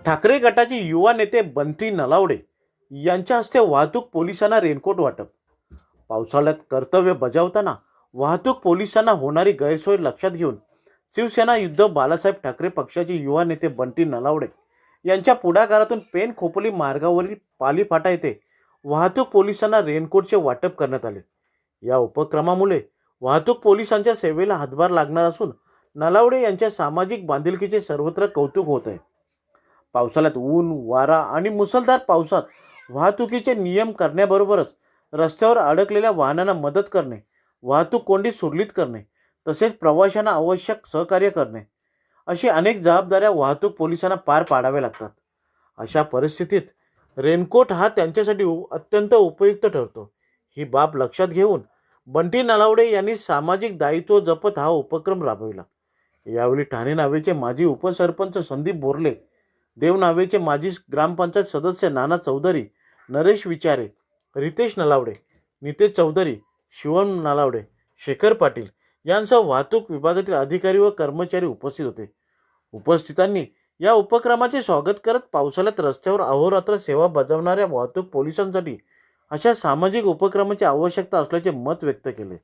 ठाकरे गटाचे युवा नेते बंटी नलावडे यांच्या हस्ते वाहतूक पोलिसांना रेनकोट वाटप। पावसाळ्यात कर्तव्य बजावताना वाहतूक पोलिसांना होणारी गैरसोय लक्षात घेऊन शिवसेना युद्ध बाळासाहेब ठाकरे पक्षाचे युवा नेते बंटी नलावडे यांच्या पुढाकारातून पेन खोपोली मार्गावरील पाली फाटा येथे वाहतूक पोलिसांना रेनकोटचे वाटप करण्यात आले। या उपक्रमामुळे वाहतूक पोलिसांच्या सेवेला हातभार लागणार असून नलावडे यांच्या सामाजिक बांधिलकीचे सर्वत्र कौतुक होत आहे। पावसाळ्यात ऊन, वारा आणि मुसळधार पावसात वाहतुकीचे नियम करण्याबरोबरच रस्त्यावर अडकलेल्या वाहनांना मदत करणे, वाहतूक कोंडी सुरळीत करणे तसेच प्रवाशांना आवश्यक सहकार्य करणे अशी अनेक जबाबदाऱ्या वाहतूक पोलिसांना पार पाडाव्या लागतात। अशा परिस्थितीत रेनकोट हा त्यांच्यासाठी अत्यंत उपयुक्त ठरतो। ही बाब लक्षात घेऊन बंटी नलावडे यांनी सामाजिक दायित्व जपत हा उपक्रम राबविला। यावेळी ठाणे नावेचे माजी उपसरपंच संदीप बोरले, देव नावेचे माजी ग्रामपंचायत सदस्य नाना चौधरी, नरेश विचारे, रितेश नलावडे, नितेश चौधरी, शिवम नलावडे, शेखर पाटील यांसह वाहतूक विभागातील अधिकारी व कर्मचारी उपस्थित होते। उपस्थितांनी या उपक्रमाचे स्वागत करत पावसाळ्यात रस्त्यावर अहोरात्र सेवा बजावणाऱ्या वाहतूक पोलिसांसाठी अशा सामाजिक उपक्रमाची आवश्यकता असल्याचे मत व्यक्त केले।